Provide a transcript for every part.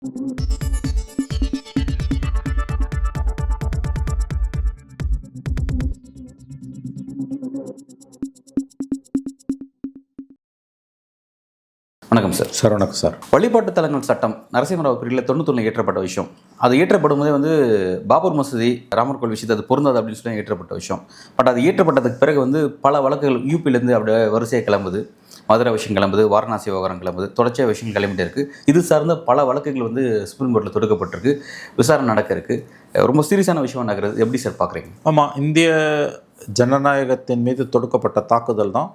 வணக்கம் sir. Sir வணக்கம் sir. வழிபாட்டு தலங்கள் சட்டம் நரசிம்மராவ் பிரிவில் 91 ஏற்றப்பட்ட விஷயம். அது ஏற்றப்படும் போதே பாபர் மசூதி, ராமர் கோவில் விஷயத்தை அது பொருந்தாது அப்படின்னு சொல்லி ஏற்றப்பட்ட விஷயம். பட் அது ஏற்றப்பட்டதுக்கு பிறகு பல வழக்குகள் யூபியிலேருந்து அப்படியே வரிசையாக கிளம்புது. மதுரை விஷயம் கிளம்புது, வாரணாசி விவகாரம் கிளம்புது, தொடர்ச்சியாக விஷயம் கிளம்பிட்டே இருக்குது. இது சார்ந்த பல வழக்குகள் சுப்ரீம் கோர்ட்டில் தொடுக்கப்பட்டிருக்கு, விசாரணை நடக்க இருக்குது. ரொம்ப சீரியஸான விஷயம் நடக்கிறது. எப்படி சார் பார்க்குறீங்க? ஆமாம், இந்திய ஜனநாயகத்தின் மீது தொடுக்கப்பட்ட தாக்குதல் தான்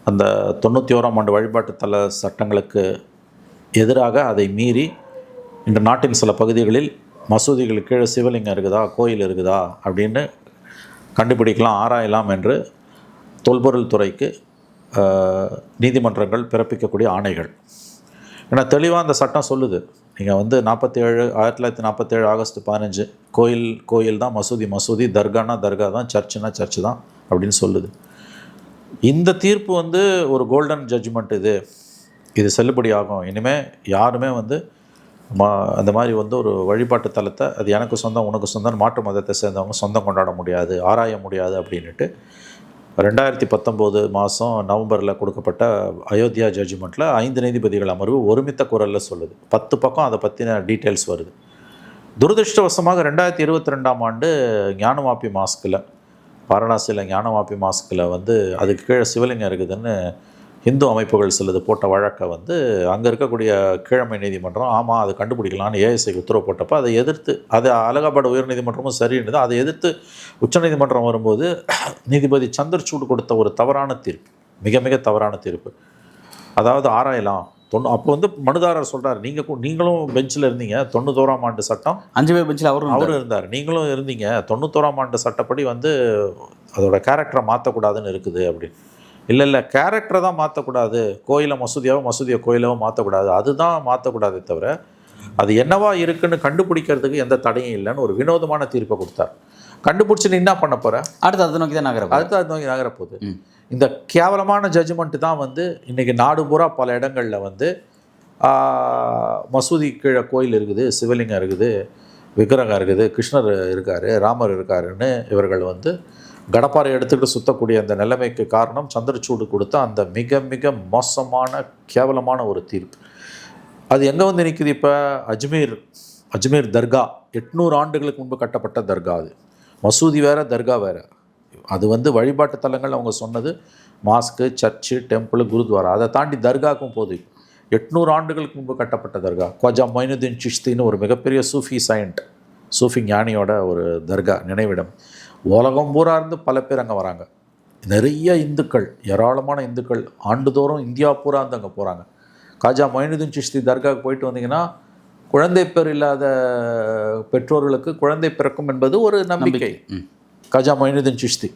அந்த 91ஆம் ஆண்டு வழிபாட்டு தல சட்டங்களுக்கு எதிராக அதை மீறி இன்று நாட்டின் சில பகுதிகளில் மசூதிகளுக்கு கீழே சிவலிங்கம் இருக்குதா, கோயில் இருக்குதா அப்படின்னு கண்டுபிடிக்கலாம், ஆராயலாம் என்று தொல்பொருள் துறைக்கு நீதிமன்றங்கள் பிறப்பிக்கக்கூடிய ஆணைகள். ஏன்னா தெளிவாக அந்த சட்டம் சொல்லுது, நீங்கள் 1947 ஆகஸ்ட் 15 கோயில் தான், மசூதி, தர்கானா தர்கா தான், சர்ச்சுனா சர்ச்சு தான் அப்படின்னு சொல்லுது. இந்த தீர்ப்பு ஒரு கோல்டன் ஜட்ஜ்மெண்ட். இது செல்லுபடி ஆகும். இனிமேல் யாருமே அந்த மாதிரி ஒரு வழிபாட்டு தலத்தை அது எனக்கு சொந்தம் உனக்கு சொந்தம் மாற்று மதத்தை சேர்ந்தவங்க சொந்தம் கொண்டாட முடியாது, ஆராய முடியாது அப்படின்ட்டு 2019 மாதம் நவம்பரில் கொடுக்கப்பட்ட அயோத்தியா ஜட்ஜ்மெண்ட்டில் 5 நீதிபதிகள் அமர்வு ஒருமித்த குரலில் சொல்லுது. 10 பக்கம் அதை பற்றின டீட்டெயில்ஸ் வருது. துரதிருஷ்டவசமாக 2022ஆம் ஆண்டு ஞானவாபி மாஸ்கில், வாரணாசியில் ஞானவாபி மாஸ்கில் அதுக்கு கீழே சிவலிங்கம் இருக்குதுன்னு இந்து அமைப்புகள் சிலது போட்ட வழக்கை அங்கே இருக்கக்கூடிய கீழமை நீதிமன்றம் ஆமாம் அது கண்டுபிடிக்கலான்னு ஏஎஸ்ஐக்கு உத்தரவு போட்டப்போ அதை எதிர்த்து, அது அலகாபாத் உயர்நீதிமன்றமும் சரின்னுது, அதை எதிர்த்து உச்சநீதிமன்றம் வரும்போது நீதிபதி சந்திரசூட் கொடுத்த ஒரு தவறான தீர்ப்பு, மிக மிக தவறான தீர்ப்பு. அதாவது ஆராயலாம். அப்போ மனுதாரர் சொல்கிறார், நீங்களும் பெஞ்சில் இருந்தீங்க, 91ஆம் ஆண்டு சட்டம் 5 பேர் பெஞ்சில் அவரும் இருந்தார், நீங்களும் இருந்தீங்க, 91ஆம் ஆண்டு சட்டப்படி அதோட கேரக்டரை மாற்றக்கூடாதுன்னு இருக்குது அப்படி. இல்லை கேரக்டரை தான் மாற்றக்கூடாது, கோயிலை மசூதியை கோயிலாவோ மாற்றக்கூடாது, அதுதான் மாற்றக்கூடாதே தவிர அது என்னவா இருக்குன்னு கண்டுபிடிக்கிறதுக்கு எந்த தடையும் இல்லைன்னு ஒரு வினோதமான தீர்ப்பை கொடுத்தார். கண்டுபிடிச்சி நீ என்ன பண்ண போகிற? அடுத்து அதை நோக்கி தான் அது நோக்கி நகரப்போகுது. இந்த கேவலமான ஜட்ஜ்மெண்ட்டு தான் இன்றைக்கி நாடு பூரா பல இடங்களில் மசூதி கீழே கோயில் இருக்குது, சிவலிங்கம் இருக்குது, விக்கிரகம் இருக்குது, கிருஷ்ணர் இருக்கார், ராமர் இருக்காருன்னு இவர்கள் கடப்பாறை எடுத்துக்கிட்டு சுற்றக்கூடிய அந்த நிலைமைக்கு காரணம் சந்திரசூடு கொடுத்த அந்த மிக மிக மோசமான கேவலமான ஒரு தீர்ப்பு. அது எங்கே நிற்குது இப்போ? அஜ்மீர் தர்கா 800 ஆண்டுகளுக்கு முன்பு கட்டப்பட்ட தர்கா. அது மசூதி வேறு, தர்கா வேறு. அது வழிபாட்டு தலங்கள் அவங்க சொன்னது மாஸ்க்கு, சர்ச்சு, டெம்பிள், குருத்வாரா. அதை தாண்டி தர்காவுக்கும் போகுது. 800 ஆண்டுகளுக்கு முன்பு கட்டப்பட்ட தர்கா. ख्वाजा மொயினுதீன் சிஷ்தின்னு ஒரு மிகப்பெரிய சூஃபி ஞானியோட ஒரு தர்கா நினைவிடம். உலகம் பூரா இருந்து பல பேர் அங்கே வராங்க. நிறைய இந்துக்கள், ஏராளமான இந்துக்கள் ஆண்டுதோறும் இந்தியா பூரா அங்கே போகிறாங்க. ख्वाजा மொயினுதீன் சிஷ்தி தர்காவுக்கு போயிட்டு வந்தீங்கன்னா குழந்தை பேர் இல்லாத பெற்றோர்களுக்கு குழந்தை பிறக்கும் என்பது ஒரு நம்பிக்கை. ख्वाजा மொயினுதீன் சிஷ்தி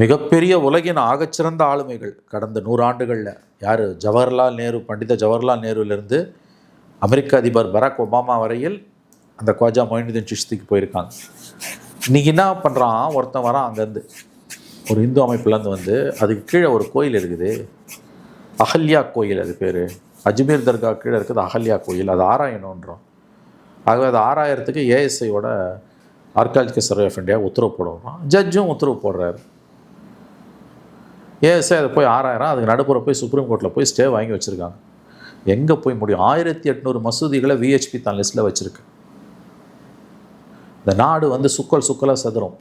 மிகப்பெரிய உலகின் ஆகச்சிறந்த ஆளுமைகள் கடந்த 100 ஆண்டுகளில். யார்? பண்டித ஜவஹர்லால் நேருவிலிருந்து அமெரிக்க அதிபர் பராக் ஒபாமா வரையில் அந்த ख्वाजा மொயினுதீன் சிஷ்திக்கு போயிருக்காங்க. இன்றைக்கி என்ன பண்ணுறான், ஒருத்தன் வரான் அங்கேருந்து, ஒரு இந்து அமைப்புலேருந்து அதுக்கு கீழே ஒரு கோயில் இருக்குது, அகல்யா கோயில், அது பேர். அஜ்மீர் தர்கா கீழே இருக்குது அகல்யா கோயில், அது ஆராயணுன்றோம். ஆகவே அது ஆராயறதுக்கு ஏஎஸ்ஐயோட ஆர்காலஜிக்கல் சர்வே ஆஃப் இந்தியா உத்தரவு போடுறோம். ஜட்ஜும் உத்தரவு போடுறாரு. ஏஎஸ்ஐ அதை போய் ஆராயிரம். அதுக்கு நடுப்புற போய் சுப்ரீம் கோர்ட்டில் போய் ஸ்டே வாங்கி வச்சுருக்காங்க. எங்கே போய் முடியும்? 1800 மசூதிகளை விஹெச்பி தான் லிஸ்ட்டில் வச்சுருக்கு. இந்த நாடு சுக்கலாக சதுரம்.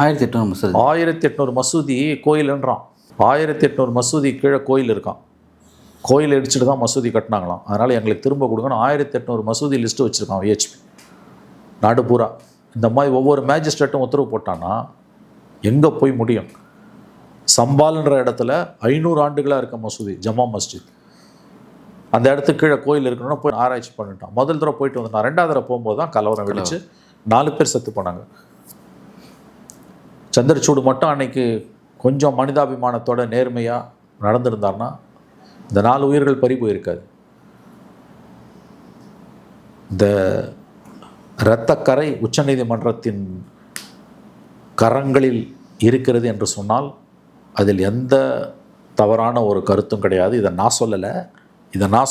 1800 மசூதி கோயிலுன்றான். 1800 மசூதி கீழே கோயில் இருக்கான். கோயில் இடிச்சுட்டு தான் மசூதி கட்டினாங்களாம். அதனால் எங்களுக்கு திரும்ப கொடுக்கணும். 1800 மசூதி லிஸ்ட்டு வச்சுருக்கான் விஹெச்பி நாடு பூரா. இந்த மாதிரி ஒவ்வொரு மேஜிஸ்ட்ரேட்டும் உத்தரவு போட்டான்னா எங்கே போய் முடியும்? சம்பால்ன்ற இடத்துல 500 ஆண்டுகளாக இருக்க மசூதி, ஜமா மஸ்ஜித், அந்த இடத்துக்கு கீழே கோயில் இருக்கணும்னா போய் ஆராய்ச்சி பண்ணிட்டான். முதல் தடவை போயிட்டு வந்தான். 2வது தடவை போகும்போது தான் கலவரம் வெடிச்சு 4 பேர் செத்து போனாங்க. சந்திரசூடு மட்டும் அன்னைக்கு கொஞ்சம் மனிதாபிமானத்தோட நேர்மையாக நடந்திருந்தார்னா இந்த 4 உயிர்கள் பறி போயிருக்காது. இந்த இரத்தக்கரை உச்சநீதிமன்றத்தின் கரங்களில் இருக்கிறது என்று சொன்னால் அதில் எந்த தவறான ஒரு கருத்தும் கிடையாது. இதை நான்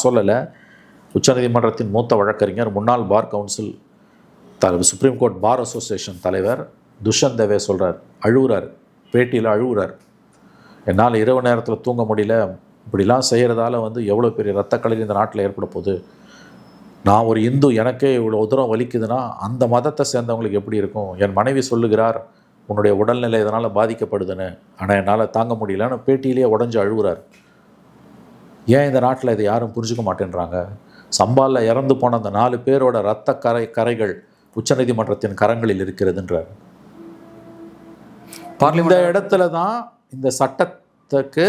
சொல்லலை. உச்சநீதிமன்றத்தின் மூத்த வழக்கறிஞர், முன்னாள் bar council supreme court bar association தலைவர் துஷ்யந்த் தேவே சொல்கிறார், அழுகுறார், பேட்டியில் அழுகுறார். என்னால் இரவு நேரத்தில் தூங்க முடியல, இப்படிலாம் செய்கிறதால வந்து எவ்வளோ பெரிய ரத்த கலரி இந்த நாட்டில் ஏற்பட போகுது. நான் ஒரு இந்து, எனக்கே இவ்வளோ உதரம் வலிக்குதுன்னா அந்த மதத்தை சேர்ந்தவங்களுக்கு எப்படி இருக்கும்? என் மனைவி சொல்லுகிறார், உன்னுடைய உடல்நிலை இதனால் பாதிக்கப்படுதுன்னு, ஆனால் என்னால் தாங்க முடியலன்னு பேட்டியிலேயே உடஞ்சி அழுகுறார். ஏன் இந்த நாட்டில் இதை யாரும் புரிஞ்சுக்க மாட்டேன்றாங்க? சம்பாலில் இறந்து போன அந்த 4 பேரோட இரத்த கரைகள் உச்சநீதிமன்றத்தின் கரங்களில் இருக்கிறதுன்றார். இந்த இடத்துல தான் இந்த சட்டத்துக்கு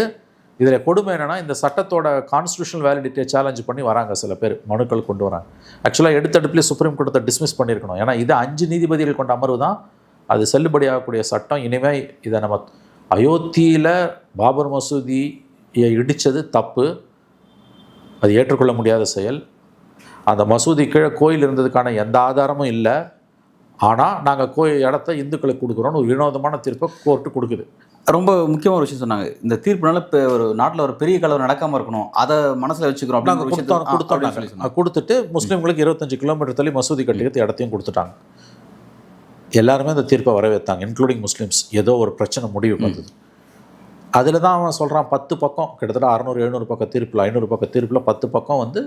இதில் கொடுமை என்னென்னா, இந்த சட்டத்தோட கான்ஸ்டியூஷனல் வேலிடிட்டியை சேலஞ்ச் பண்ணி வராங்க சில பேர், மனுக்கள் கொண்டு வராங்க. ஆக்சுவலாக எடுத்தடுப்புலேயே சுப்ரீம் கோர்ட்டை டிஸ்மிஸ் பண்ணியிருக்கணும். ஏன்னா இது 5 நீதிபதிகள் கொண்ட அமர்வு தான் அது செல்லுபடியாகக்கூடிய சட்டம். இனிமேல் இதை நம்ம அயோத்தியில் பாபர் மசூதியை இடித்தது தப்பு, அது ஏற்றுக்கொள்ள முடியாத செயல். அந்த மசூதி கீழே கோயில் இருந்ததுக்கான எந்த ஆதாரமும் இல்லை. ஆனால் நாங்கள் இடத்த இந்துக்களுக்கு கொடுக்குறோன்னு ஒரு வினோதமான தீர்ப்பை கோர்ட்டு கொடுக்குது. ரொம்ப முக்கியமான ஒரு விஷயம் சொன்னாங்க. இந்த தீர்ப்புனால இப்போ ஒரு நாட்டில் ஒரு பெரிய கலவரம் நடக்காமல் இருக்கணும், அதை மனசில் வச்சுக்கிறோம் அப்படின்னு கொடுத்துட்டு முஸ்லீம்களுக்கு 25 கிலோமீட்டர் தள்ளி மசூதி கட்டிக்கிறது இடத்தையும் கொடுத்துட்டாங்க. எல்லாருமே அந்த தீர்ப்பை வரவேற்றாங்க, இன்க்ளூடிங் முஸ்லீம்ஸ். ஏதோ ஒரு பிரச்சனை முடிவு வந்தது. அதில் தான் அவன் சொல்கிறான், 10 பக்கம், கிட்டத்தட்ட 600-700 பக்கம் தீர்ப்பில், 500 பக்கம் தீர்ப்பில் 10 பக்கம் வந்து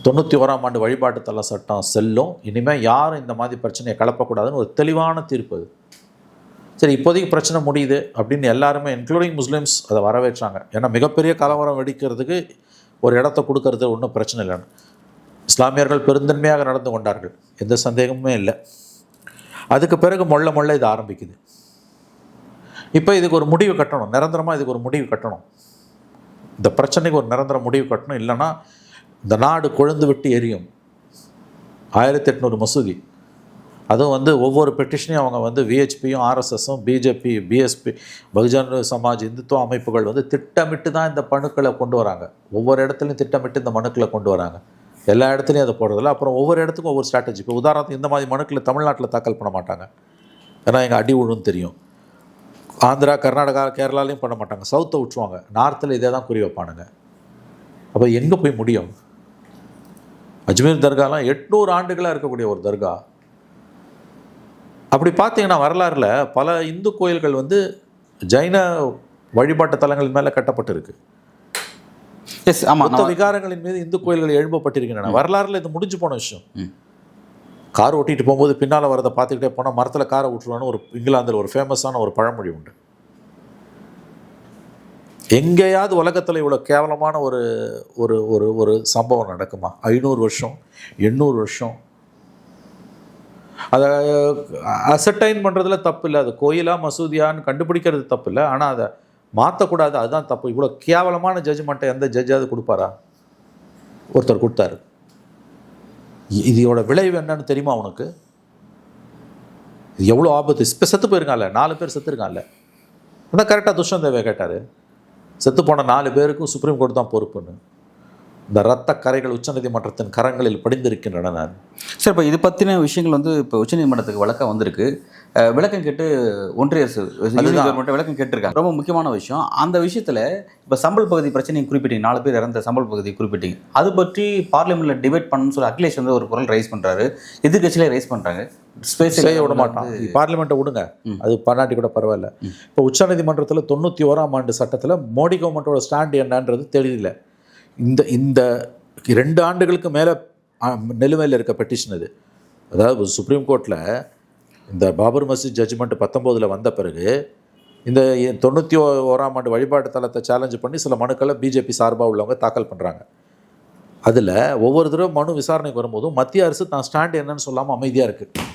91ஆம் ஆண்டு வழிபாட்டு தல சட்டம் செல்லும், இனிமேல் யாரும் இந்த மாதிரி பிரச்சனையை கலப்பக்கூடாதுன்னு ஒரு தெளிவான தீர்ப்பு அது. சரி, இப்போதைக்கு பிரச்சனை முடியுது அப்படின்னு எல்லாருமே இன்க்ளூடிங் முஸ்லீம்ஸ் அதை வரவேற்றாங்க. ஏன்னா மிகப்பெரிய கலவரம் வெடிக்கிறதுக்கு ஒரு இடத்த கொடுக்கறது ஒன்றும் பிரச்சனை இல்லைன்னு இஸ்லாமியர்கள் பெருந்தன்மையாக நடந்து கொண்டார்கள், எந்த சந்தேகமுமே இல்லை. அதுக்கு பிறகு மொள்ள இது ஆரம்பிக்குது. இப்போ இதுக்கு ஒரு முடிவு கட்டணும், நிரந்தரமாக இதுக்கு ஒரு முடிவு கட்டணும். இந்த பிரச்சனைக்கு ஒரு நிரந்தர முடிவு கட்டணும், இல்லைன்னா இந்த நாடு கொழுந்து விட்டு எரியும். 1800 மசூதி, அதுவும் வந்து ஒவ்வொரு பெட்டிஷனையும் அவங்க வந்து விஹெச்பியும் ஆர்எஸ்எஸும் பிஜேபி பிஎஸ்பி பகுஜன் சமாஜ் இந்துத்துவ அமைப்புகள் வந்து திட்டமிட்டு தான் இந்த மனுக்களை கொண்டு வராங்க. ஒவ்வொரு இடத்துலையும் திட்டமிட்டு இந்த மனுக்களை கொண்டு வராங்க. எல்லா இடத்துலையும் அதை போடுறதில்ல. அப்புறம் ஒவ்வொரு இடத்துக்கும் ஒவ்வொரு ஸ்ட்ராட்டஜி. இப்போ உதாரணத்துக்கு இந்த மாதிரி மனுக்களை தமிழ்நாட்டில் தாக்கல் பண்ண மாட்டாங்க, ஏன்னா எங்கள் அடி விழுன்னு தெரியும். ஆந்திரா, கர்நாடகா, கேரளாலையும் பண்ண மாட்டாங்க, சவுத்தை விட்டுருவாங்க. நார்த்தில் இதே தான் குறி வைப்பானுங்க. அப்போ எங்கே போய் முடியும்? அஜ்மீர் தர்காலாம் 800 ஆண்டுகளாக இருக்கக்கூடிய ஒரு தர்கா. அப்படி பார்த்தீங்கன்னா வரலாறில் பல இந்து கோயில்கள் வந்து ஜைன வழிபாட்டு தலங்கள் மேலே கட்டப்பட்டிருக்கு. எஸ், ஆமாம். மொத்த விகாரங்களின் மீது இந்து கோயில்கள் எழுப்பப்பட்டிருக்கின்றன. வரலாறில் இது முடிஞ்சு போன விஷயம். கார் ஓட்டிகிட்டு போகும்போது பின்னால் வரதை பார்த்துக்கிட்டே போனால் மரத்தில் காரை விட்டுருவான்னு ஒரு இங்கிலாந்தில் ஒரு ஃபேமஸான ஒரு பழமொழி உண்டு. எங்கேயாவது உலகத்தில் இவ்வளோ கேவலமான ஒரு ஒரு ஒரு ஒரு சம்பவம் நடக்குமா? 500 வருஷம் 800 வருஷம் அதை அசர்டைன் பண்ணுறதுல தப்பு இல்லை, அது கோயிலா மசூதியான்னு கண்டுபிடிக்கிறது தப்பு இல்லை, ஆனால் அதை மாற்றக்கூடாது, அதுதான் தப்பு. இவ்வளோ கேவலமான ஜட்ஜ்மெண்ட்டை எந்த ஜட்ஜாவது கொடுப்பாரா? ஒருத்தர் கொடுத்தாரு. இதோட விளைவு என்னன்னு தெரியுமா உனக்கு? இது எவ்வளோ ஆபத்து. இப்போ செத்து போயிருக்காங்கல்ல, 4 பேர் செத்துருக்காங்கல்ல. அதான் கரெக்டாக துஷ்யந்த் தேவே கேட்டார், செத்து போன 4 பேருக்கும் சுப்ரீம் கோர்ட் தான் பொறுப்புன்னு. இந்த ரத்த கரைகள் உச்சநீதிமன்றத்தின் கரங்களில் படிந்திருக்கின்றன. நான் சார், இப்போ இது பற்றின விஷயங்கள் வந்து இப்போ உச்சநீதிமன்றத்துக்கு வழக்கம் வந்திருக்கு. விளக்கம் கேட்டு ஒன்றிய அரசு விளக்கம் கேட்டிருக்காங்க. ரொம்ப முக்கியமான விஷயம். அந்த விஷயத்தில் இப்போ சம்பல் பகுதி பிரச்சனையை குறிப்பிட்டீங்க, 4 பேர் இறந்த சம்பல் பகுதியை குறிப்பிட்டீங்க. அது பற்றி பார்லிமெண்ட்டில் டிபேட் பண்ணணும்னு சொல்லி அகிலேஷ் வந்து ஒரு குரல் ரைஸ் பண்ணுறாரு, எதிர்கட்சியிலே ரைஸ் பண்ணுறாங்க. ஸ்பேஸ் செய்ய விட மாட்டான், பார்லிமெண்ட்டை விடுங்க, அது பண்ணாட்டி கூட பரவாயில்ல. இப்போ உச்சநீதிமன்றத்தில் 91ஆம் ஆண்டு சட்டத்தில் மோடி கவர்மெண்ட்டோட ஸ்டாண்ட் என்னன்றது தெரியல. இந்த 2 ஆண்டுகளுக்கு மேலே நிலுவையில் இருக்க பெட்டிஷன் இது. அதாவது சுப்ரீம் கோர்ட்டில் இந்த பாபர் மசூத் ஜட்ஜ்மெண்ட் 19 வந்த பிறகு இந்த 91ஆம் ஆண்டு வழிபாட்டு தலத்தை சேலஞ்சு பண்ணி சில மனுக்களை பிஜேபி சார்பாக உள்ளவங்க தாக்கல் பண்ணுறாங்க. அதில் ஒவ்வொரு தடவை மனு விசாரணைக்கு வரும்போதும் மத்திய அரசு தான் ஸ்டாண்ட் என்னன்னு சொல்லாமல் அமைதியாக இருக்குது.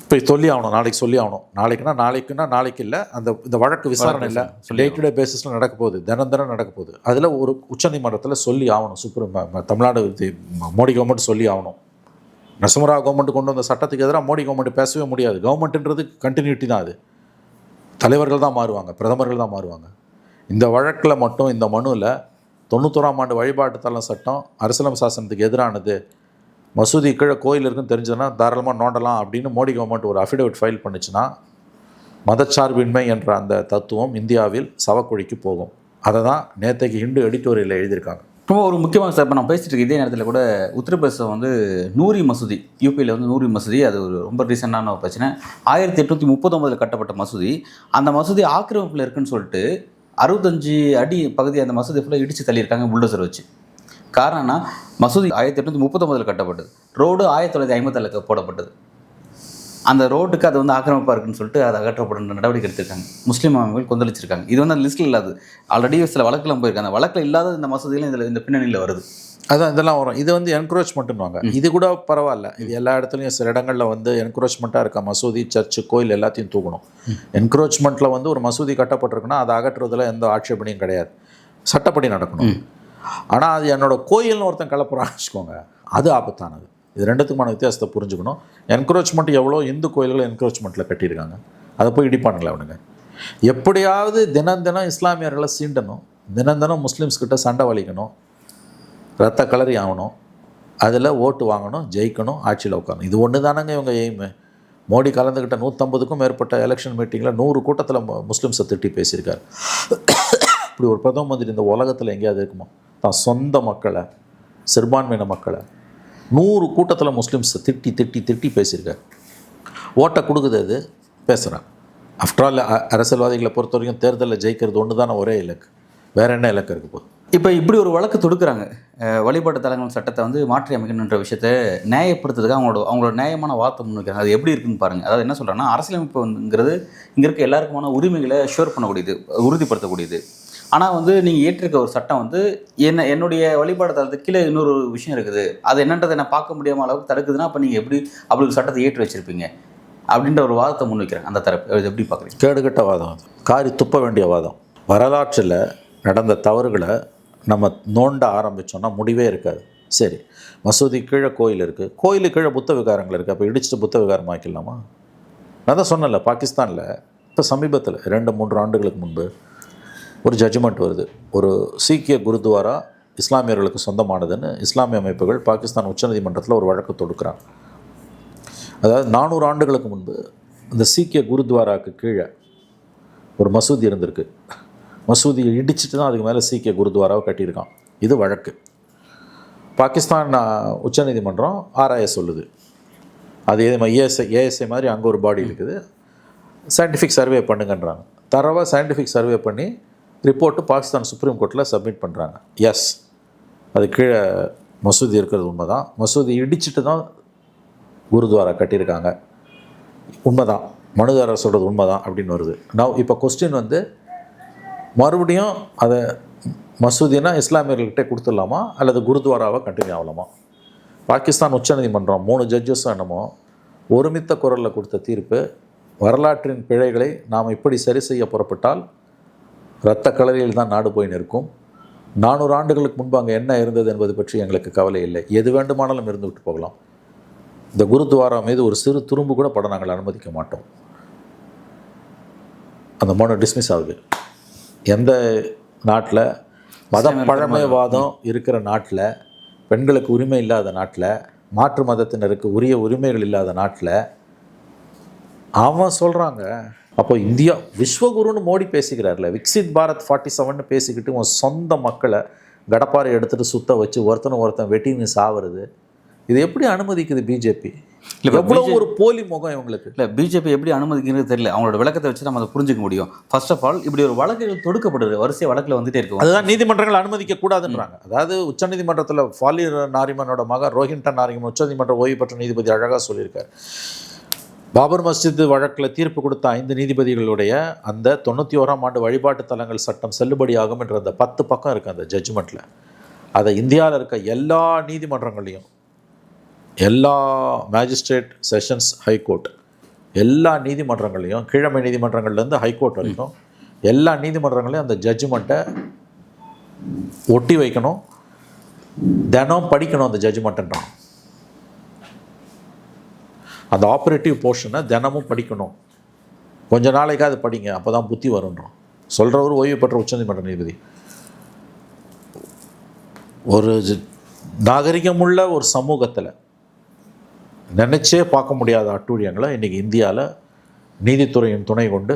இப்போ சொல்லி ஆகணும், நாளைக்கு சொல்லி ஆகணும். நாளைக்குன்னா நாளைக்கு இல்லை, இந்த வழக்கு விசாரணை இல்லை, டே டு டே பேசிஸில் நடக்க போகுது, தினம் நடக்க போகுது. அதில் ஒரு உச்சநீதிமன்றத்தில் சொல்லி ஆகணும். தமிழ்நாடு மோடி கவர்மெண்ட் சொல்லி ஆகணும். நரசிம்மராவ் கவர்மெண்ட் கொண்டு வந்த சட்டத்துக்கு எதிராக மோடி கவர்மெண்ட் பேசவே முடியாது. கவர்மெண்ட்டுன்றது கண்டினியூட்டி தான். அது தலைவர்கள் தான் மாறுவாங்க, பிரதமர்கள் தான் மாறுவாங்க. இந்த வழக்கில் மட்டும் இந்த மனுவில் 91ஆம் ஆண்டு வழிபாட்டு தலம் சட்டம் அரசியலமைப்பு சாசனத்துக்கு எதிரானது, மசூதி கீழே கோயில் இருக்குன்னு தெரிஞ்சதுன்னா தாராளமாக நோண்டலாம் அப்படின்னு மோடி கவர்மெண்ட் ஒரு அஃபிடவிட் ஃபைல் பண்ணிச்சுன்னா மதச்சார்பின்மை என்ற அந்த தத்துவம் இந்தியாவில் சவக்குழிக்கு போகும். அதை தான் நேற்றைக்கு ஹிந்து எடிட்டோரியலில் எழுதியிருக்காங்க. ரொம்ப ஒரு முக்கியமான சார், இப்போ நான் பேசிட்டு இருக்க இதே நேரத்தில் கூட உத்தரப்பிரதேசம் வந்து நூரி மசூதி, யூபியில் வந்து நூரி மசூதி, அது ஒரு ரொம்ப ரீசெண்டான ஒரு பிரச்சனை. 1839 கட்டப்பட்ட மசூதி. அந்த மசூதி ஆக்கிரமிப்பில் இருக்குன்னு சொல்லிட்டு 65 அடி பகுதி அந்த மசூதி ஃபுல்லாக இடித்து தள்ளியிருக்காங்க புல்டோசர் வச்சு. காரணம்னா மசூதி 1839 கட்டப்பட்டது, ரோடு 1957 போடப்பட்டது. அந்த ரோட்டுக்கு அது வந்து ஆக்கிரமிப்பாக இருக்குன்னு சொல்லிட்டு அதை அகற்றப்படும் நடவடிக்கை எடுத்திருக்காங்க. முஸ்லீம் அமைப்புகள் கொந்தளிச்சிருக்காங்க. இது வந்து அந்த லிஸ்ட்டில் இல்லாது, ஆல்ரெடி சில வழக்கெல்லாம் போயிருக்காங்க. வழக்கில் இல்லாத இந்த மசூதியிலும் இந்த பின்னணியில் வருது. அதான் இதெல்லாம் வரும். இது வந்து என்க்ரோச்மெண்ட்டுன்னுவாங்க. இது கூட பரவாயில்ல. இது எல்லா இடத்துலையும் சில இடங்களில் வந்து என்க்ரோச்மெண்ட்டாக இருக்க மசூதி, சர்ச்சு, கோயில் எல்லாத்தையும் தூக்கணும். என்க்ரோச்மெண்ட்டில் வந்து ஒரு மசூதி கட்டப்பட்டிருக்குன்னா அதை அகற்றுறதுல எந்த ஆட்சேபனையும் கிடையாது, சட்டப்படி நடக்கணும். ஆனால் அது என்னோடய கோயில்னு ஒருத்தன் கலப்புறான்னு வச்சுக்கோங்க, அது ஆபத்தானது. இது ரெண்டுத்துக்குமான வித்தியாசத்தை புரிஞ்சுக்கணும். என்க்ரோச்மெண்ட் எவ்வளோ இந்து கோயில்கள் என்க்ரோச்மெண்ட்டில் கட்டியிருக்காங்க, அதை போய் இடிப்பானுங்களா அவனுங்க. எப்படியாவது தினம் தினம் இஸ்லாமியர்களை சீண்டணும், தினம் தினம் முஸ்லீம்ஸ்கிட்ட சண்டை வலிக்கணும், ரத்த கலரி ஆகணும், அதில் ஓட்டு வாங்கணும், ஜெயிக்கணும், ஆட்சியில் உட்காரணும். இது ஒன்று தானங்க இவங்க எய்மு. மோடி கலந்துக்கிட்ட 150க்கும் மேற்பட்ட எலெக்ஷன் மீட்டிங்கில் 100 கூட்டத்தில் முஸ்லீம்ஸை திட்டி பேசியிருக்காரு. இப்படி ஒரு பிரதம மந்திரி இந்த உலகத்தில் எங்கேயாவது இருக்குமா? தான் சொந்த மக்களை, சிறுபான்மையின மக்களை 100 கூட்டத்தில் முஸ்லீம்ஸை திட்டி திட்டி திட்டி பேசியிருக்காரு. ஓட்டை கொடுக்குது, அது பேசுகிறான். ஆஃப்டர் ஆல் அரசியல்வாதிகளை பொறுத்த வரைக்கும் தேர்தலில் ஜெயிக்கிறது ஒன்று தானே ஒரே இலக்கு, வேறு என்ன இலக்கு இருக்குது போகுது? இப்போ இப்படி ஒரு வழக்கு தொடுக்கிறாங்க. வழிபாட்டு தலங்கள் சட்டத்தை வந்து மாற்றி அமைக்கணுன்ற விஷயத்தை நியாயப்படுத்துறதுக்கு அவங்களோட நியாயமான வார்த்தை முன்வைக்கிறாங்க. அது எப்படி இருக்குன்னு பாருங்கள். அதாவது என்ன சொல்கிறாங்கன்னா, அரசியலமைப்புங்கிறது இங்கே இருக்க எல்லாருக்குமான உரிமைகளை ஷேர் பண்ணக்கூடியது, உறுதிப்படுத்தக்கூடியது. ஆனால் வந்து நீங்கள் ஏற்றிருக்க ஒரு சட்டம் வந்து என்னுடைய வழிபாடு தளத்துக்கு கீழே இன்னொரு விஷயம் இருக்குது, அது என்னன்றதை நான் பார்க்க முடியாமல் அளவுக்கு தடுக்குதுன்னா அப்போ நீங்கள் அப்படி ஒரு சட்டத்தை ஏற்றி வச்சுருப்பீங்க அப்படின்ற ஒரு வாதத்தை முன்வைக்கிறாங்க அந்த தரப்பு. அது எப்படி பார்க்குறீங்க? கேடுகட்ட வாதம், அது காரி துப்ப வேண்டிய வாதம். வரலாற்றில் நடந்த தவறுகளை நம்ம நோண்ட ஆரம்பித்தோன்னா முடிவே இருக்காது. சரி, மசூதி கீழே கோயில் இருக்குது, கோயிலு கீழே புத்த விகாரங்கள் இருக்குது, அப்போ இடிச்சிட்டு புத்த விகாரம் ஆக்கிடலாமா? நான் தான் சொன்னேன்ல, பாகிஸ்தானில் இப்போ சமீபத்தில் 2-3 ஆண்டுகளுக்கு முன்பு ஒரு ஜட்ஜ்மெண்ட் வருது. ஒரு சீக்கிய குருத்வாரா இஸ்லாமியர்களுக்கு சொந்தமானதுன்னு இஸ்லாமிய அமைப்புகள் பாகிஸ்தான் உச்சநீதிமன்றத்தில் ஒரு வழக்கு தொடுக்கிறாங்க. அதாவது 400 ஆண்டுகளுக்கு முன்பு இந்த சீக்கிய குருத்வாராவுக்கு கீழே ஒரு மசூதி இருந்திருக்கு. மசூதியை இடிச்சிட்டு தான் அதுக்கு மேலே சீக்கிய குருத்வாராவை கட்டியிருக்கான். இது வழக்கு. பாகிஸ்தான் உச்சநீதிமன்றம் ஆராய சொல்லுது. அது ஏஎஸ்ஐ மாதிரி அங்கே ஒரு பாடி இருக்குது, சயின்டிஃபிக் சர்வே பண்ணுங்கன்றாங்க. தரவாக சயின்டிஃபிக் சர்வே பண்ணி ரிப்போர்ட்டு பாகிஸ்தான் சுப்ரீம் கோர்ட்டில் சப்மிட் பண்ணுறாங்க. எஸ், அது கீழே மசூதி இருக்கிறது உண்மை தான், மசூதி இடிச்சிட்டு தான் குருத்வாரா கட்டியிருக்காங்க, உண்மை தான், மனுதாரர் சொல்கிறது உண்மை தான் அப்படின்னு வருது. நான் இப்போ கொஸ்டின் வந்து மறுபடியும் அதை மசூதினா இஸ்லாமியர்கள்கிட்டே கொடுத்துடலாமா அல்லது குருத்வாராவை கண்டினியூ ஆகலாமா? பாகிஸ்தான் உச்சநீதிமன்றம் 3 ஜட்ஜஸும் என்னமோ ஒருமித்த குரலில் கொடுத்த தீர்ப்பு, வரலாற்றின் பிழைகளை நாம் இப்படி சரி செய்ய புறப்பட்டால் இரத்த கலரியில் தான் நாடு போய் நிற்கும். 400 ஆண்டுகளுக்கு முன்பு அங்கே என்ன இருந்தது என்பது பற்றி எங்களுக்கு கவலை இல்லை, எது வேண்டுமானாலும் இருந்து விட்டு போகலாம். இந்த குருத்வாரா மீது ஒரு சிறு துரும்பு கூட பட நாங்கள் அனுமதிக்க மாட்டோம். அந்த மனு டிஸ்மிஸ் ஆகுது. எந்த நாட்டில் மத பழமைவாதம் இருக்கிற நாட்டில், பெண்களுக்கு உரிமை இல்லாத நாட்டில், மாற்று மதத்தினருக்கு உரிய உரிமைகள் இல்லாத நாட்டில் அவன் சொல்கிறாங்க. அப்போ இந்தியா விஸ்வகுருன்னு மோடி பேசிக்கிறார்ல, விக்சித் பாரத் 47 பேசிக்கிட்டு உன் சொந்த மக்களை கடப்பாறை எடுத்துகிட்டு சுத்த வச்சு ஒருத்தன் வெட்டின்னு சாவுறது, இது எப்படி அனுமதிக்குது பிஜேபி? எவ்வளோ ஒரு போலி முகம் இவங்களுக்கு. இல்லை, பிஜேபி எப்படி அனுமதிக்கிறது தெரியல. அவங்களோட விளக்கத்தை வச்சு நம்ம அதை புரிஞ்சுக்க முடியும். ஃபர்ஸ்ட் ஆஃப் ஆல் இப்படி ஒரு வழக்குகள் தொடுக்கப்படுது, வரிசை வழக்கில் வந்துட்டே இருக்கும். அதுதான் நீதிமன்றங்கள் அனுமதிக்க கூடாதுன்றாங்க. அதாவது உச்சநீதிமன்றத்தில் ஃபாலி நாரிமனோட மகன் ரோஹின்டன் நாரிமன் உச்சநீதிமன்ற ஓய்வு பெற்ற நீதிபதி அழகாக சொல்லியிருக்கார். பாபர் மஸ்ஜித் வழக்கில் தீர்ப்பு கொடுத்த 5 நீதிபதிகளுடைய அந்த 91ஆம் ஆண்டு வழிபாட்டு தலங்கள் சட்டம் செல்லுபடியாகும் என்ற அந்த 10 பக்கம் இருக்குது அந்த ஜட்ஜ்மெண்ட்டில். அதை இந்தியாவில் இருக்க எல்லா நீதிமன்றங்களையும், எல்லா மேஜிஸ்ட்ரேட், செஷன்ஸ், ஹைகோர்ட், எல்லா நீதிமன்றங்களையும், கீழமை நீதிமன்றங்கள்லேருந்து ஹைகோர்ட் வரைக்கும் எல்லா நீதிமன்றங்களையும் அந்த ஜட்ஜ்மெண்ட்டை ஒட்டி வைக்கணும், தினம் படிக்கணும் அந்த ஜட்ஜ்மெண்ட்டுன்றான். அந்த ஆப்ரேட்டிவ் போர்ஷனை தினமும் படிக்கணும், கொஞ்ச நாளைக்காவது படிங்க, அப்போ தான் புத்தி வருன்றோம். சொல்கிறவர் ஓய்வு பெற்ற உச்சநீதிமன்ற நீதிபதி. ஒரு நாகரிகமுள்ள ஒரு சமூகத்தில் நினச்சே பார்க்க முடியாத அட்டூழியங்களை இன்றைக்கி இந்தியாவில் நீதித்துறையின் துணை கொண்டு,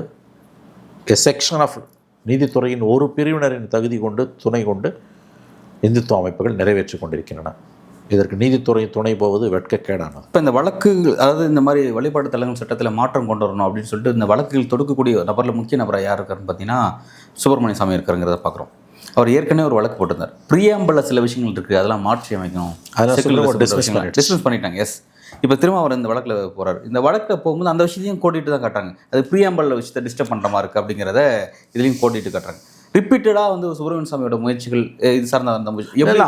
எ செக்ஷன் ஆஃப் நீதித்துறையின் ஒரு பிரிவினரின் தகுதி கொண்டு, துணை கொண்டு இந்துத்துவ அமைப்புகள் நிறைவேற்றி கொண்டிருக்கின்றன. இதற்கு நீதித்துறை துணை போவது வெட்கக்கேடானது. இப்போ இந்த வழக்கு, அதாவது இந்த மாதிரி வழிபாட்டு தலங்கள் சட்டத்தில் மாற்றம் கொண்டு வரணும் அப்படின்னு சொல்லிட்டு இந்த வழக்குகள் தொடுக்கக்கூடிய நபரில் முக்கிய நபராக யார் இருக்காருன்னு பார்த்தீங்கன்னா சுப்பிரமணிய சாமி இருக்காருங்கிறத பார்க்குறோம். அவர் ஏற்கனவே ஒரு வழக்கு போட்டிருந்தார். பிரியாம்பிளில் சில விஷயங்கள் இருக்குது, அதெல்லாம் மாற்றி அமைக்கணும், அதெல்லாம் டிஸ்மிஸ் பண்ணிட்டாங்க. எஸ், இப்போ திரும்ப அவர் இந்த வழக்கில் போகிறார். இந்த வழக்கில் போகும்போது அந்த விஷயத்தையும் கோட்டிட்டு தான் காட்டுறாங்க. அது பிரியாம்பிளில் விஷயத்தை டிஸ்டர்ப் பண்ணுற மாதிரி இருக்குது அப்படிங்கிறத இதுலேயும் கோட்டிட்டு காட்டுறாங்க. ரிப்பீட்டடாக வந்து சுப்பிரமணிய சாமியோட முயற்சிகள் இது சார்ந்த அந்த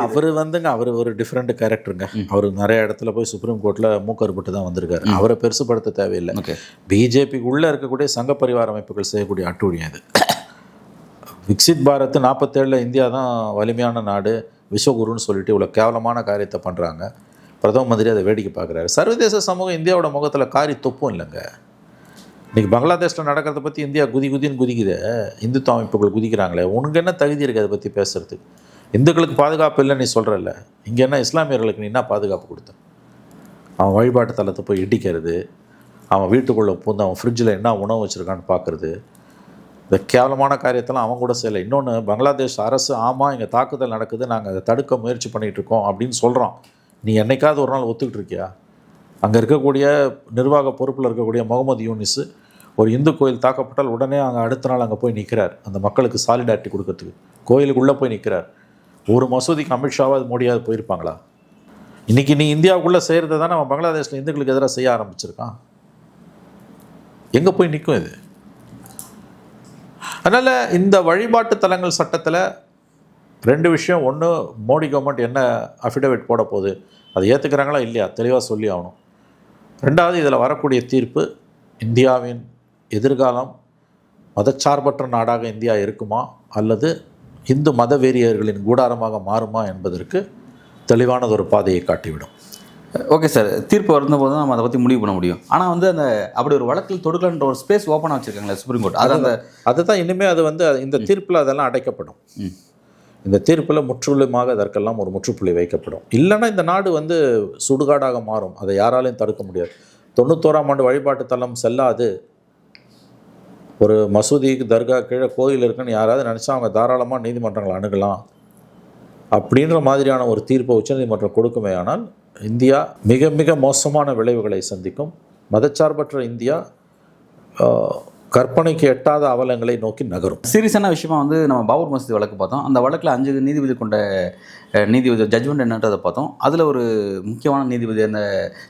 அவர் வந்துங்க, அவர் ஒரு டிஃப்ரெண்ட் கேரக்டருங்க. அவர் நிறைய இடத்துல போய் சுப்ரீம் கோர்ட்டில் மூக்கறுபட்டு தான் வந்திருக்காரு. அவரை பெருசுப்படுத்த தேவையில்லை. பிஜேபிக்கு உள்ளே இருக்கக்கூடிய சங்க பரிவார அமைப்புகள் செய்யக்கூடிய அட்டூழியம் இது. விக்சித் பாரத் 47 இந்தியா தான் வலிமையான நாடு, விஸ்வகுருன்னு சொல்லிட்டு இவ்வளோ கேவலமான காரியத்தை பண்ணுறாங்க. பிரதம மந்திரி அதை வேடிக்கை பார்க்குறாரு. சர்வதேச சமூகம் இந்தியாவோட முகத்தில் காரி தொப்பும் இல்லைங்க. இன்றைக்கி பங்களாதேஷில் நடக்கிறத பற்றி இந்தியா குதின்னு குதிக்குது, இந்துத்துவ அமைப்புகள் குதிக்கிறாங்களே. உனக்கு என்ன தகுதி இருக்குது அதை பற்றி பேசுகிறதுக்கு? இந்துக்களுக்கு பாதுகாப்பு இல்லை நீ சொல்கிறல்ல, இங்கே என்ன இஸ்லாமியர்களுக்கு நீ என்ன பாதுகாப்பு கொடுத்த? அவன் வழிபாட்டு தலத்தை போய் இடிக்கிறது, அவன் வீட்டுக்குள்ளே பூந்து அவன் ஃப்ரிட்ஜில் என்ன உணவு வச்சுருக்கான்னு பார்க்குறது, இந்த கேவலமான காரியத்தெல்லாம் அவன் கூட செய்யலை. இன்னொன்று, பங்களாதேஷ் அரசு ஆமாம் இங்கே தாக்குதல் நடக்குது, நாங்கள் அதை தடுக்க முயற்சி பண்ணிகிட்ருக்கோம் அப்படின்னு சொல்கிறோம். நீ என்னைக்காவது ஒரு நாள் ஒத்துக்கிட்டு இருக்கியா? அங்கே இருக்கக்கூடிய நிர்வாக பொறுப்பில் இருக்கக்கூடிய முகமது யூனிஸ் ஒரு இந்து கோயில் தாக்கப்பட்டால் உடனே அங்கே அடுத்த நாள் அங்கே போய் நிற்கிறார், அந்த மக்களுக்கு சாலிடாரிட்டி கொடுக்கறதுக்கு கோயிலுக்குள்ளே போய் நிற்கிறார். ஒரு மசூதிக்கு அமித்ஷாவாது மோடியாவது போயிருப்பாங்களா? இன்றைக்கி நீ இந்தியாவுக்குள்ளே செய்கிறத தானே அவன் பங்களாதேஷில் இந்துக்களுக்கு எதிராக செய்ய ஆரம்பிச்சிருக்கான். எங்கே போய் நிற்கும் இது? அதனால் இந்த வழிபாட்டு தலங்கள் சட்டத்தில் 2 விஷயம். ஒன்று, மோடி கவர்மெண்ட் என்ன அஃபிடவிட் போட போகுது, அதை ஏற்றுக்கிறாங்களா இல்லையா தெளிவாக சொல்லி ஆகணும். 2வது, இதில் வரக்கூடிய தீர்ப்பு இந்தியாவின் எதிர்காலம் மதச்சார்பற்ற நாடாக இந்தியா இருக்குமா அல்லது இந்து மத வெறியர்களின் கூடாரமாக மாறுமா என்பதற்கு தெளிவானது ஒரு பாதையை காட்டிவிடும். ஓகே சார், தீர்ப்பு வரும்போது தான் நம்ம அதை பற்றி முடிவு பண்ண முடியும். ஆனால் வந்து அந்த அப்படி ஒரு வழக்கில் தொடுக்கலன்ற ஒரு ஸ்பேஸ் ஓப்பனாக வச்சுருக்காங்களே சுப்ரீம் கோர்ட், அதுதான் இனிமேல் அது வந்து இந்த தீர்ப்பில் அதெல்லாம் அடைக்கப்படும். இந்த தீர்ப்பில் முற்றிலுமாக அதற்கெல்லாம் ஒரு முற்றுப்புள்ளி வைக்கப்படும். இல்லைன்னா இந்த நாடு வந்து சுடுகாடாக மாறும். அதை யாராலையும் தடுக்க முடியாது. 91ஆம் ஆண்டு வழிபாட்டு தலம் செல்லாது, ஒரு மசூதிக்கு தர்கா கீழே கோயில் இருக்குன்னு யாராவது நினச்சா அவங்க தாராளமாக நீதிமன்றங்களை அணுகலாம் அப்படின்ற மாதிரியான ஒரு தீர்ப்பை உச்சநீதிமன்றம் கொடுக்குமே. ஆனால் இந்தியா மிக மிக மோசமான விளைவுகளை சந்திக்கும். மதச்சார்பற்ற இந்தியா கற்பனைக்கு எட்டாத அவலங்களை நோக்கி நகரும். சீரியஸான விஷயமா வந்து நம்ம பாபர் மசூதி வழக்கு பார்த்தோம். அந்த வழக்கில் 5 நீதிபதி கொண்ட நீதிபதி ஜட்ஜ்மெண்ட் என்னன்றதை பார்த்தோம். அதில் ஒரு முக்கியமான நீதிபதி அந்த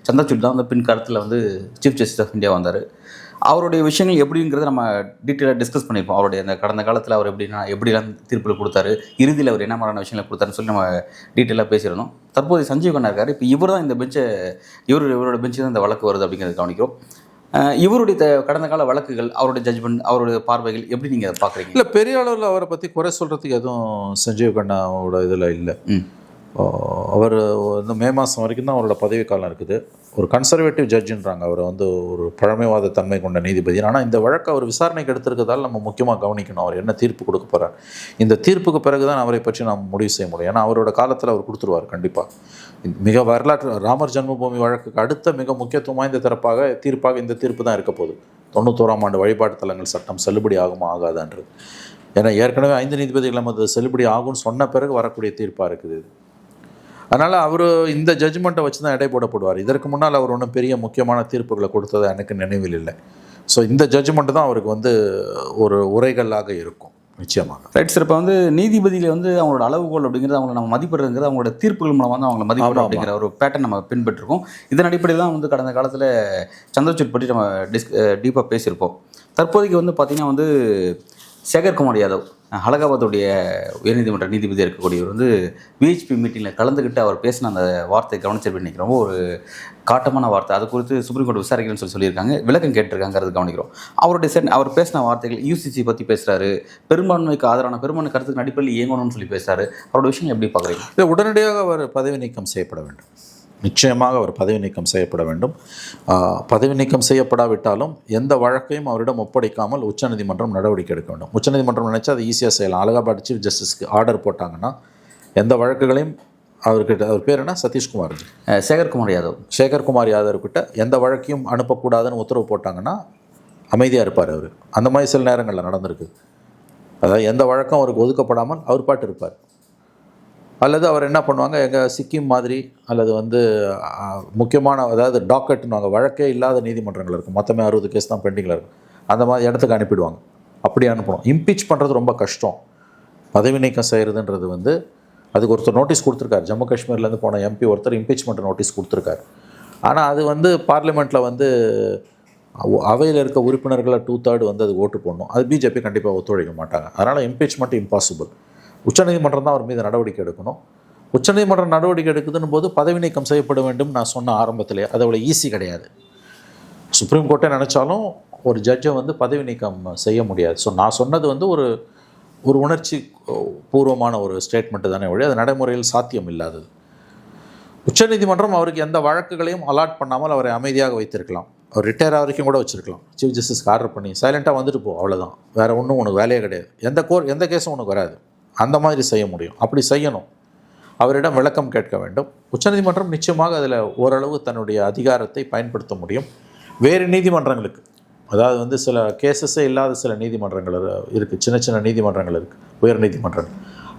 சந்திரசூட் தான் வந்து பின் காலத்தில் வந்து சீஃப் ஜஸ்டிஸ் ஆஃப் இந்தியா வந்தார். அவருடைய விஷயங்கள் எப்படிங்கிறத நம்ம டீட்டெயிலாக டிஸ்கஸ் பண்ணியிருப்போம். அவருடைய அந்த கடந்த காலத்தில் அவர் எப்படிலாம் தீர்ப்பில் கொடுத்தாரு, இறுதியில் அவர் என்ன மாதிரியான விஷயங்களை கொடுத்தாருன்னு சொல்லி நம்ம டீட்டெயிலாக பேசியிருந்தோம். தற்போது சஞ்சீவ் கண்ணா இருக்கார். இப்போ இவர் தான் இந்த இவரோட பெஞ்சு தான் இந்த வழக்கு வருது அப்படிங்கிறத கவனிக்கிறோம். இவருடைய கடந்த கால வழக்குகள், அவருடைய ஜட்ஜ்மெண்ட், அவருடைய பார்வைகள் எப்படி நீங்கள் அதை பார்க்குறீங்க? இல்லை, பெரிய அளவில் அவரை பற்றி குறை சொல்கிறதுக்கு எதுவும் சஞ்சீவ் கண்ணாவோட இதில் இல்லை. அவர் இந்த மே மாதம் வரைக்கும் தான் அவரோட பதவி காலம் இருக்குது. ஒரு கன்சர்வேட்டிவ் ஜட்ஜுன்றாங்க அவரை, வந்து ஒரு பழமைவாத தன்மை கொண்ட நீதிபதி. ஆனால் இந்த வழக்கு அவர் விசாரணைக்கு எடுத்திருக்கிறதால நம்ம முக்கியமாக கவனிக்கணும் அவர் என்ன தீர்ப்பு கொடுக்க போகிறார். இந்த தீர்ப்புக்கு பிறகு தான் அவரை பற்றி நாம் முடிவு செய்ய முடியும். ஏன்னா அவரோட காலத்தில் அவர் கொடுத்துருவார் கண்டிப்பாக. மிக வரலாற்று ராமர் ஜென்மபூமி வழக்குக்கு அடுத்த மிக முக்கியத்துவம் வாய்ந்த தீர்ப்பாக இந்த தீர்ப்பு தான் இருக்க போகுது. 91ஆம் ஆண்டு வழிபாட்டு தலங்கள் சட்டம் செல்லுபடி ஆகுமா ஆகாதான்றது. ஏன்னா ஏற்கனவே 5 நீதிபதிகள் நமது செல்லுபடி ஆகும்னு சொன்ன பிறகு வரக்கூடிய தீர்ப்பாக இருக்குது. அதனால் அவர் இந்த ஜட்ஜ்மெண்ட்டை வச்சு தான் எடை போடப்படுவார். இதற்கு முன்னால் அவர் ஒன்றும் பெரிய முக்கியமான தீர்ப்புகளை கொடுத்தது எனக்கு நினைவில் இல்லை. ஸோ இந்த ஜட்ஜ்மெண்ட்டு தான் அவருக்கு வந்து ஒரு உரைகளாக இருக்கும் நிச்சயமாக. Right sir. இப்போ வந்து நீதிபதியில் வந்து அவங்களோட அளவுகோல் அப்படிங்கிறது, அவங்களை நம்ம மதிப்பிடுறதுங்கிறது அவங்களோட தீர்ப்புகள் மூலமாக தான் அவங்களை மதிப்பிடும் அப்படிங்கிற ஒரு பேட்டர்ன் நம்ம பின்பற்றிருக்கோம். இதன் அடிப்படையில் தான் வந்து கடந்த காலத்தில் சந்திரசூட் பற்றி நம்ம டீப்பாக பேசியிருப்போம். தற்போதைக்கு வந்து பார்த்திங்கன்னா வந்து சேகர்குமார் யாதவ், அலகாபாத்துடைய உயர்நீதிமன்ற நீதிபதியாக இருக்கக்கூடியவர் வந்து விஹெச்பி மீட்டிங்கில் கலந்துக்கிட்டு அவர் பேசின அந்த வார்த்தையை கவனிச்சிருப்பேன். இன்றைக்கி ரொம்ப ஒரு காட்டமான வார்த்தை. அது குறித்து சுப்ரீம் கோர்ட் விசாரிக்கிறேன்னு சொல்லியிருக்காங்க, விளக்கம் கேட்டிருக்காங்கிறது கவனிக்கிறோம். அவர் பேசின வார்த்தைகள் யூசிசி பற்றி பேசுகிறாரு, பெரும்பான்மைக்கு ஆதரவான பெரும்பான்மை கருத்துக்கு அடிப்படையில் இயங்கணும்னு சொல்லி பேசுகிறாரு. அவரோட விஷயம் எப்படி பார்க்குறீங்க? இல்லை, உடனடியாக அவர் பதவி நீக்கம் செய்யப்பட வேண்டும். நிச்சயமாக அவர் பதவி நீக்கம் செய்யப்பட வேண்டும். பதவி நீக்கம் செய்யப்படாவிட்டாலும் எந்த வழக்கையும் அவரிடம் ஒப்படைக்காமல் உச்சநீதிமன்றம் நடவடிக்கை எடுக்க வேண்டும். உச்சநீதிமன்றம் நினைச்சா அதை ஈஸியாக செய்யலாம். அலகாபாத் சீஃப் ஜஸ்டிஸ்க்கு ஆர்டர் போட்டாங்கன்னா எந்த வழக்குகளையும் அவர்கிட்ட, அவர் பேர் என்ன, சதீஷ்குமார், சேகர்குமார் யாதவ்கிட்ட எந்த வழக்கையும் அனுப்பக்கூடாதுன்னு உத்தரவு போட்டாங்கன்னா அமைதியாக இருப்பார் அவர். அந்த மாதிரி சில நேரங்களில் நடந்திருக்கு. அதாவது எந்த வழக்கம் அவருக்கு ஒதுக்கப்படாமல் அவர் பாட்டு இருப்பார். அல்லது அவர் என்ன பண்ணுவாங்க, எங்கள் சிக்கிம் மாதிரி அல்லது வந்து முக்கியமான அதாவது டாக்கெட்டுன்னு வழக்கே இல்லாத நீதிமன்றங்கள் இருக்கும், மொத்தமே 60 கேஸ் தான் பெண்டிங்கில் இருக்கும், அந்த மாதிரி இடத்துக்கு அனுப்பிடுவாங்க. அப்படி அனுப்பணும். இம்பீச் பண்ணுறது ரொம்ப கஷ்டம். பதவி நீக்கம் செய்கிறதுன்றது வந்து அதுக்கு ஒருத்தர் நோட்டீஸ் கொடுத்துருக்காரு. ஜம்மு காஷ்மீர்லேருந்து போன எம்பி ஒருத்தர் இம்பீச்மெண்ட் நோட்டீஸ் கொடுத்துருக்காரு. ஆனால் அது வந்து பார்லிமெண்ட்டில் வந்து அவையில் இருக்க உறுப்பினர்களை 2/3 வந்து அது ஓட்டு போடணும். அது பிஜேபி கண்டிப்பாக ஒத்துழைக்க மாட்டாங்க. அதனால் இம்பீச்மெண்ட் இம்பாசிபிள். உச்சநீதிமன்றம் தான் அவர் மீது நடவடிக்கை எடுக்கணும். உச்சநீதிமன்றம் நடவடிக்கை எடுக்குதுன்னு போது பதவி நீக்கம் செய்யப்பட வேண்டும். நான் சொன்ன ஆரம்பத்திலே அது அவ்வளோ ஈஸி கிடையாது. சுப்ரீம் கோர்ட்டே நினச்சாலும் ஒரு ஜட்ஜை வந்து பதவி நீக்கம் செய்ய முடியாது. ஸோ நான் சொன்னது வந்து ஒரு உணர்ச்சி பூர்வமான ஒரு ஸ்டேட்மெண்ட்டு தானே ஒழிய அது நடைமுறையில் சாத்தியம் இல்லாதது. உச்சநீதிமன்றம் அவருக்கு எந்த வழக்குகளையும் அலாட் பண்ணாமல் அவரை அமைதியாக வைத்திருக்கலாம். அவர் ரிட்டையர் வரைக்கும் கூட வச்சுருக்கலாம். சீஃப் ஜஸ்டிஸ்க்கு ஆர்டர் பண்ணி சைலண்ட்டாக வந்துட்டு போ, அவ்வளோதான், வேறு ஒன்றும் உனக்கு வேலையே கிடையாது, எந்த கேஸும் உனக்கு வராது, அந்த மாதிரி செய்ய முடியும். அப்படி செய்யணும். அவரிடம் விளக்கம் கேட்க வேண்டும். உச்சநீதிமன்றம் நிச்சயமாக அதில் ஓரளவு தன்னுடைய அதிகாரத்தை பயன்படுத்த முடியும். வேறு நீதிமன்றங்களுக்கு, அதாவது வந்து சில கேசஸே இல்லாத சில நீதிமன்றங்கள் இருக்குது, சின்ன சின்ன நீதிமன்றங்கள் இருக்குது, உயர் நீதிமன்றங்கள்,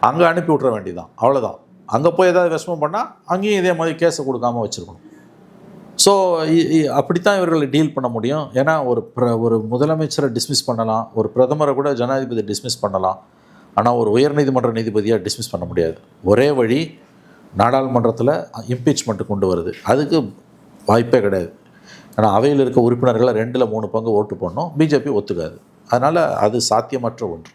அங்கே அனுப்பி விட்ற வேண்டியதான், அவ்வளோதான். அங்கே போய் ஏதாவது விஷமம் பண்ணால் அங்கேயும் இதே மாதிரி கேஸை கொடுக்காமல் வச்சுருக்கணும். ஸோ அப்படித்தான் இவர்களை டீல் பண்ண முடியும். ஏன்னா ஒரு முதலமைச்சரை டிஸ்மிஸ் பண்ணலாம், ஒரு பிரதமரை கூட ஜனாதிபதி டிஸ்மிஸ் பண்ணலாம், ஆனால் ஒரு உயர்நீதிமன்ற நீதிபதியாக டிஸ்மிஸ் பண்ண முடியாது. ஒரே வழி நாடாளுமன்றத்தில் இம்பீச்மெண்ட்டு கொண்டு வருது. அதுக்கு வாய்ப்பே கிடையாது. ஆனால் அவையில் இருக்க உறுப்பினர்களை 2/3 பங்கு ஓட்டு போடணும். பிஜேபி ஒத்துக்காது. அதனால் அது சாத்தியமற்ற ஒன்று.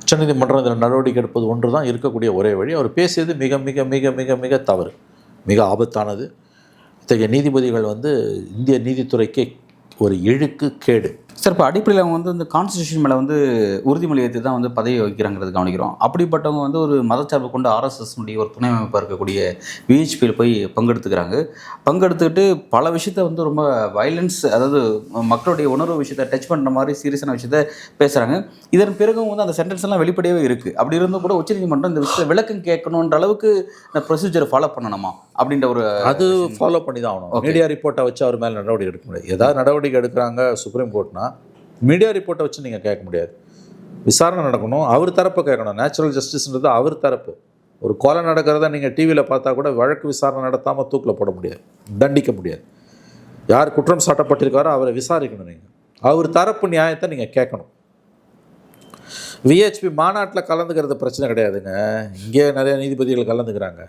உச்சநீதிமன்றம் இதில் நடவடிக்கை எடுப்பது ஒன்று தான் இருக்கக்கூடிய ஒரே வழி. அவர் பேசியது மிக மிக மிக மிக மிக தவறு, மிக ஆபத்தானது. இத்தகைய நீதிபதிகள் வந்து இந்திய நீதித்துறைக்கே ஒரு இழுக்கு கேடு. சார், இப்போ அடிப்படையில் அவங்க வந்து இந்த கான்ஸ்டியூஷன் மேலே வந்து உறுதிமொழி ஏற்று தான் வந்து பதவி வகிக்கிறாங்கிறது கவனிக்கிறோம். அப்படிப்பட்டவங்க வந்து ஒரு மதச்சார்பு கொண்டு ஆர்எஸ்எஸ்னுடைய ஒரு துணை அமைப்பாக இருக்கக்கூடிய விஹெச்பியில் போய் பங்கெடுத்துக்கிட்டு பல விஷயத்த வந்து ரொம்ப வயலன்ஸ், அதாவது மக்களுடைய உணர்வு விஷயத்தை டச் பண்ணுற மாதிரி சீரியஸான விஷயத்த பேசுகிறாங்க. இதன் பிறகும் வந்து அந்த சென்டென்ஸ் எல்லாம் வெளிப்படையாகவே இருக்குது. அப்படி இருந்தும் கூட உச்சநீதிமன்றம் இந்த விஷயத்தை விளக்கம் கேட்கணுன்ற அளவுக்கு இந்த ப்ரொசீஜரை ஃபாலோ பண்ணணுமா அப்படின்ற ஒரு அது ஃபாலோ பண்ணி தான் ஆகணும். மீடியா ரிப்போர்ட்டை வச்சு அவர் மேலே நடவடிக்கை எடுக்க முடியாது. ஏதாவது நடவடிக்கை எடுக்கிறாங்க சுப்ரீம் கோர்ட்னா மீடியா ரிப்போர்ட்டை வச்சு நீங்கள் கேட்க முடியாது. விசாரணை நடக்கணும், அவர் தரப்பை கேட்கணும். நேச்சுரல் ஜஸ்டிஸ்ன்றது அவர் தரப்பு. ஒரு கொலை நடக்கிறத நீங்கள் டிவியில் பார்த்தா கூட வழக்கு விசாரணை நடத்தாமல் தூக்கில் போட முடியாது, தண்டிக்க முடியாது. யார் குற்றம் சாட்டப்பட்டிருக்காரோ அவரை விசாரிக்கணும். நீங்கள் அவர் தரப்பு நியாயத்தை நீங்கள் கேட்கணும். விஹெச்பி மாநாட்டில் கலந்துக்கிறது பிரச்சனை கிடையாதுங்க. இங்கே நிறைய நீதிபதிகள் கலந்துக்கிறாங்க.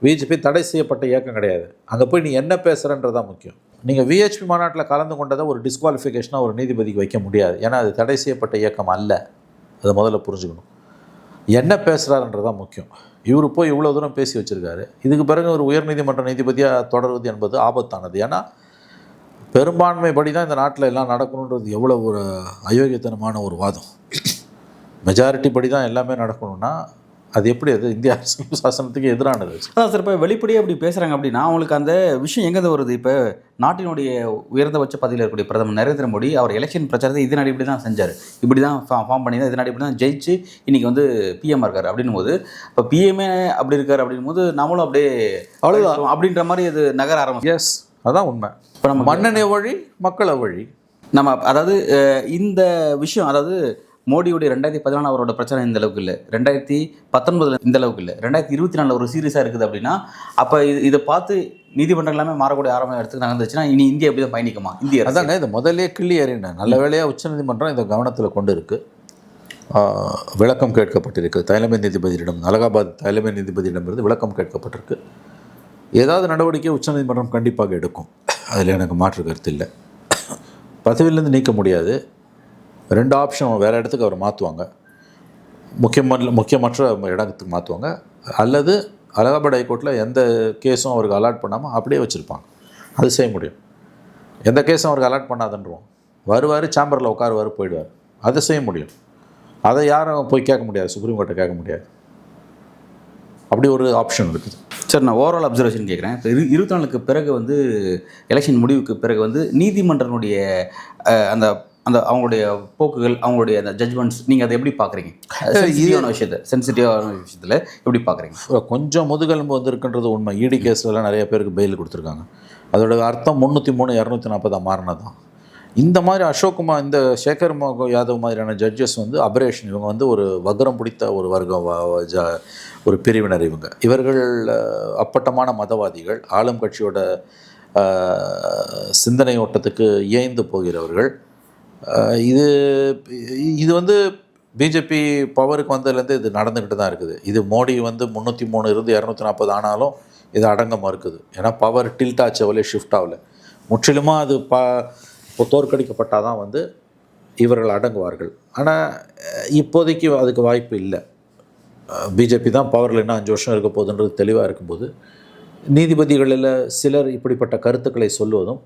விஹெச்பி தடை செய்யப்பட்ட இயக்கம் கிடையாது. அங்கே போய் நீ என்ன பேசுகிறன்றதான் முக்கியம். நீங்கள் விஹெச்பி மாநாட்டில் கலந்து கொண்டதை ஒரு டிஸ்குவாலிஃபிகேஷனாக ஒரு நீதிபதிக்கு வைக்க முடியாது. ஏன்னா அது தடை செய்யப்பட்ட இயக்கம் அல்ல. அதை முதல்ல புரிஞ்சுக்கணும். என்ன பேசுகிறாருன்றதான் முக்கியம். இவர் போய் இவ்வளோ தூரம் பேசி வச்சுருக்காரு. இதுக்கு பிறகு ஒரு உயர்நீதிமன்ற நீதிபதியாக தொடர்வது என்பது ஆபத்தானது. ஏன்னா பெரும்பான்மை படி தான் இந்த நாட்டில் எல்லாம் நடக்கணுன்றது எவ்வளோ ஒரு அயோக்கியத்தனமான ஒரு வாதம். மெஜாரிட்டி படி தான் எல்லாமே நடக்கணும்னா அது எப்படி? அது இந்திய அரசியல் சாசனத்துக்கு எதிரானது. அதான் சார், இப்போ வெளிப்படையாக அப்படி பேசுகிறாங்க அப்படின்னா அவங்களுக்கு அந்த விஷயம் எங்கே வருது? இப்போ நாட்டினுடைய உயர்ந்தபட்ச பதவியில் இருக்கக்கூடிய பிரதமர் நரேந்திர மோடி அவர் எலெக்ஷன் பிரச்சாரத்தை இதன் அடிப்படை தான் செஞ்சார். இப்படி தான் ஃபார்ம் பண்ணி தான் இதன் அடிப்படை தான் ஜெயிச்சு இன்றைக்கி வந்து பிஎம்மாக இருக்கார். அப்படின்னும் போது இப்போ பிஎம்ஏ அப்படி இருக்கார் அப்படின்னும் போது நம்மளும் அப்படியே அவ்வளோதான் அப்படின்ற மாதிரி அது நகர ஆரம்பிச்சு. எஸ், அதான் உண்மை. இப்போ நம்ம மன்னனை வழி மக்கள வழி நம்ம அதாவது இந்த விஷயம், அதாவது மோடியுடைய 2014 அவரோட பிரச்சனை இந்த அளவுக்கு இல்லை, 2019 இந்த அளவுக்கு இல்லை, 2024 ஒரு சீரியஸாக இருக்குது அப்படின்னா அப்போ இதை பார்த்து நீதிமன்றம் எல்லாமே மாறக்கூடிய ஆரம்ப இடத்துக்கு நடந்துச்சுன்னா இனி இந்தியா எப்படி தான் பயணிக்குமா? இந்தியா அதாங்க இதை முதலே கிள்ளி எறினேன். நல்ல வேளையாக உச்சநீதிமன்றம் இதை கவனத்தில் கொண்டு இருக்குது. விளக்கம் கேட்கப்பட்டிருக்கு தலைமை நீதிபதியிடம். அலகாபாத் தலைமை நீதிபதியிடமிருந்து விளக்கம் கேட்கப்பட்டிருக்கு. ஏதாவது நடவடிக்கை உச்சநீதிமன்றம் கண்டிப்பாக எடுக்கும். அதில் எனக்கு மாற்று கருத்து இல்லை. பதவியிலேருந்து நீக்க முடியாது. 2 ஆப்ஷன், வேறு இடத்துக்கு அவர் மாற்றுவாங்க, முக்கியமற்ற இடத்துக்கு மாற்றுவாங்க, அல்லது அலகாபாத் ஹைகோர்ட்டில் எந்த கேஸும் அவருக்கு அலாட் பண்ணாமல் அப்படியே வச்சுருப்பாங்க. அது செய்ய முடியும். எந்த கேஸும் அவருக்கு அலாட் பண்ணாதுன்றோம், வருவார் சேம்பரில் உட்காருவார் போயிடுவார். அதை செய்ய முடியும். அதை யாரும் போய் கேட்க முடியாது, சுப்ரீம் கோர்ட்டை கேட்க முடியாது. அப்படி ஒரு ஆப்ஷன் இருக்குது. சார், நான் ஓவரால் அப்சர்வேஷன் கேட்குறேன். இப்போ 24க்கு பிறகு வந்து எலெக்ஷன் முடிவுக்கு பிறகு வந்து நீதிமன்றனுடைய அந்த அந்த அவங்களுடைய போக்குகள், அவங்களுடைய அந்த ஜட்ஜ்மெண்ட்ஸ் நீங்கள் அதை எப்படி பார்க்குறீங்க? சென்சிட்டிவான விஷயத்தில் எப்படி பார்க்குறீங்க? கொஞ்சம் முதுகெலும்பு வந்துருக்குன்றது உண்மை. இடி கேஸ்லலாம் நிறைய பேருக்கு பெயில் கொடுத்துருக்காங்க. அதோட அர்த்தம் 303 240 மாறினதான். இந்த மாதிரி அசோக்குமார், இந்த சேகர் யாதவ் மாதிரியான ஜட்ஜஸ் வந்து அபரேஷன். இவங்க வந்து ஒரு வக்ரம் பிடித்த ஒரு வர்க்கம், ஒரு பிரிவினர். இவர்கள் அப்பட்டமான மதவாதிகள், ஆளும் கட்சியோட சிந்தனை ஓட்டத்துக்கு இயைந்து போகிறவர்கள். இது இது வந்து பிஜேபி பவருக்கு வந்ததுலேருந்து இது நடந்துக்கிட்டு தான் இருக்குது. இது மோடி வந்து 303 இருந்து 240 ஆனாலும் இது அடங்க மறுக்குது. ஏன்னா பவர் டில்ட் ஆச்சவலே ஷிஃப்ட் ஆகலை. முற்றிலுமாக அது இப்போ தோற்கடிக்கப்பட்டால் தான் வந்து இவர்கள் அடங்குவார்கள். ஆனால் இப்போதைக்கு அதுக்கு வாய்ப்பு இல்லை. பிஜேபி தான் பவரில் இன்னும் 5 வருஷம் இருக்க போகுதுன்றது தெளிவாக இருக்கும்போது நீதிபதிகளில் சிலர் இப்படிப்பட்ட கருத்துக்களை சொல்லுவதும்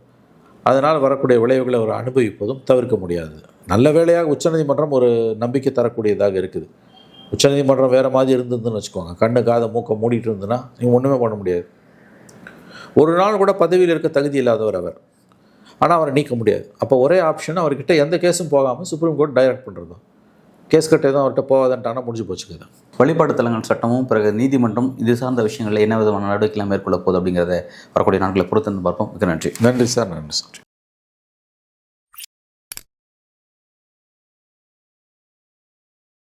அதனால் வரக்கூடிய விளைவுகளை அவர் அனுபவிப்பதும் தவிர்க்க முடியாது. நல்ல வேளையாக உச்சநீதிமன்றம் ஒரு நம்பிக்கை தரக்கூடியதாக இருக்குது. உச்சநீதிமன்றம் வேறு மாதிரி இருந்ததுன்னு வச்சுக்கோங்க, கண்ணு காதை மூக்க மூடிட்டு இருந்ததுன்னா நீங்கள் ஒன்றுமே பண்ண முடியாது. ஒரு நாள் கூட பதவியில் இருக்க தகுதி இல்லாதவர் அவர், ஆனால் அவரை நீக்க முடியாது. அப்போ ஒரே ஆப்ஷன், அவர்கிட்ட எந்த கேஸும் போகாமல் சுப்ரீம் கோர்ட் டைரக்ட் பண்ணுறது தான். கேஸ் கட்ட எதுவும் அவர்கிட்ட போகாதன்ட்டானா முடிஞ்சு போச்சுக்குது. வழிபாட்டு தலங்கள் சட்டமும் பிறகு நீதிமன்றம் இது சார்ந்த விஷயங்களில் என்ன விதமான நடவடிக்கைகளை மேற்கொள்ள போகுது அப்படிங்கிறத வரக்கூடிய நாட்களை பொறுத்து பார்ப்போம். மிக நன்றி. நன்றி சார். நன்றி சார்.